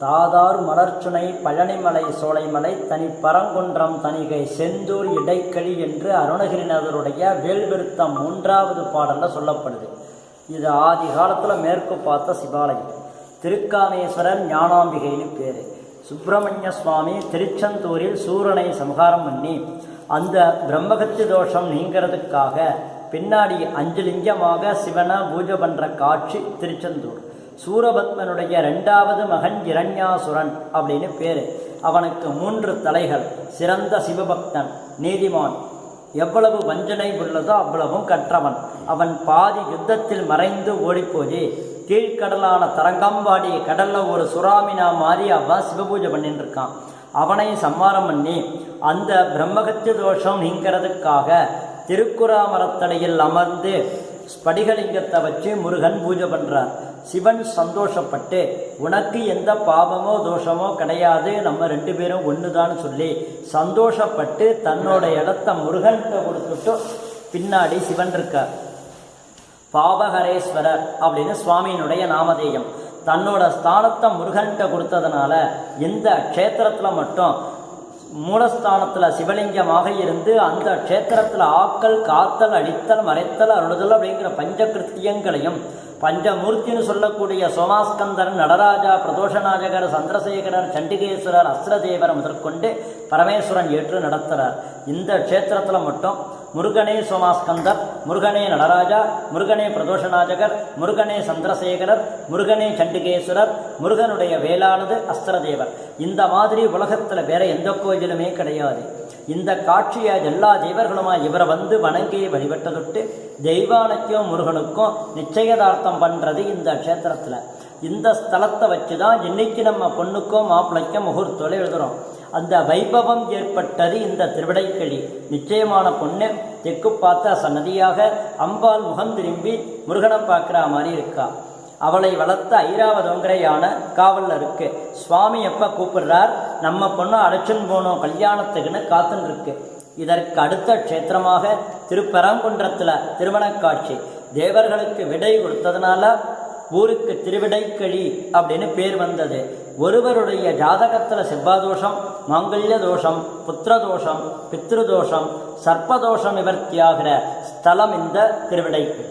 தாதார் மலர்ச்சுனை பழனிமலை சோலைமலை தனி பரங்குன்றம் தனிகை செந்தூர் இடைக்கழி என்று அருணகிரிநாதருடைய வேல்விருத்தம் 3வது பாடலில் சொல்லப்படுது. இது ஆதி காலத்தில் மேற்கு பார்த்த சிவாலயம். திருக்காமேஸ்வரர் ஞானாம்பிகைன்னு பேர். சுப்பிரமணிய சுவாமி திருச்செந்தூரில் சூரனை சம்ஹாரம் பண்ணி அந்த பிரம்மகத்தி தோஷம் நீங்கிறதுக்காக பின்னாடி 5 லிங்கமாக சிவனை பூஜை பண்ணுற காட்சி திருச்செந்தூர். சூரபத்மனுடைய 2வது மகன் இரண்யாசுரன் அப்படின்னு பேர். அவனுக்கு 3 தலைகள். சிறந்த சிவபக்தன், நீதிமான், எவ்வளவு வஞ்சனை உள்ளதோ அவ்வளவும் கற்றவன். அவன் பாதி யுத்தத்தில் மறைந்து ஓடிப்போய் கீழ்கடலான தரங்கம்பாடி கடலில் ஒரு சுறாமினா மாறி அவன் சிவபூஜை பண்ணிட்டு இருக்கான். அவனை சம்மாரம் பண்ணி அந்த பிரம்மகத்தி தோஷம் நீங்கிறதுக்காக திருக்குறாமரத்தடையில் அமர்ந்து ஸ்படிகலிங்கத்தை வச்சு முருகன் பூஜை பண்ணுறார். சிவன் சந்தோஷப்பட்டு உனக்கு எந்த பாவமோ தோஷமோ கிடையாது, நம்ம 2 பேரும் ஒன்றுதான்னு சொல்லி சந்தோஷப்பட்டு தன்னோட இடத்த முருகன்கிட்ட கொடுத்துட்டு பின்னாடி சிவன் இருக்கார். பாவஹரேஸ்வரர் அப்படின்னு சுவாமியினுடைய நாமதேயம். தன்னோட ஸ்தானத்தை முருகன்கிட்ட கொடுத்ததுனால இந்த க்ஷேத்திரத்தில் மட்டும் மூலஸ்தானத்தில் சிவலிங்கமாக இருந்து அந்த க்ஷேத்திரத்தில் ஆக்கல், காத்தல், அழித்தல், மறைத்தல், அருளுதல் அப்படிங்கிற பஞ்சகிருத்தியங்களையும் பஞ்சமூர்த்தின்னு சொல்லக்கூடிய சோமாஸ்கந்தர், நடராஜா, பிரதோஷநாயகர், சந்திரசேகரர், சண்டிகேஸ்வரர், அஸ்ரதேவர் முதற்கொண்டு பரமேஸ்வரன் ஏற்று நடத்துகிறார். இந்த க்ஷேத்திரத்தில் மட்டும் முருகனே சோமாஸ்கந்தர், முருகனே நடராஜா, முருகனே பிரதோஷநாயகர், முருகனே சந்திரசேகரர், முருகனே சண்டிகேஸ்வரர், முருகனுடைய வேளானது அஸ்திரதேவர். இந்த மாதிரி உலகத்தில் வேற எந்த கோயிலுமே கிடையாது. இந்த காட்சியை எல்லா தெய்வர்களுமா இவரை வந்து வணங்கி வழிபட்டதொட்டு தெய்வானைக்கும் முருகனுக்கும் நிச்சயதார்த்தம் பண்ணுறது இந்த க்ஷேத்திரத்தில். இந்த ஸ்தலத்தை வச்சு தான் இன்னைக்கு நம்ம பொண்ணுக்கும் மாப்பிள்ளைக்கும் முகூர்த்தோடு எழுதுகிறோம். அந்த வைபவம் ஏற்பட்டது இந்த திருவிடைக்கழி. நிச்சயமான பொண்ணு தெற்கு பார்த்த சன்னதியாக அம்பாள் முகம் திரும்பி முருகனை பார்க்குற மாதிரி இருக்கா. அவளை வளர்த்த ஐராவதோங்கிற யானை காவலில் இருக்கு. சுவாமி எப்போ கூப்பிடுறார், நம்ம பொண்ணை அழைச்சின்னு போனோம் கல்யாணத்துக்குன்னு காத்துன்னு இருக்கு. இதற்கு அடுத்த க்ஷேத்திரமாக திருப்பரங்குன்றத்தில் திருமணக்காட்சி. தேவர்களுக்கு விடை கொடுத்ததுனால ஊருக்கு திருவிடைக்கழி அப்படின்னு பேர் வந்தது. ஒருவருடைய ஜாதகத்தில் செவ்வாதோஷம், மாங்கல்ய தோஷம், புத்திரதோஷம், பித்ருதோஷம், சர்ப்பதோஷம் நிவர்த்தியாகிற ஸ்தலம் இந்த திருவிடைக்கழி.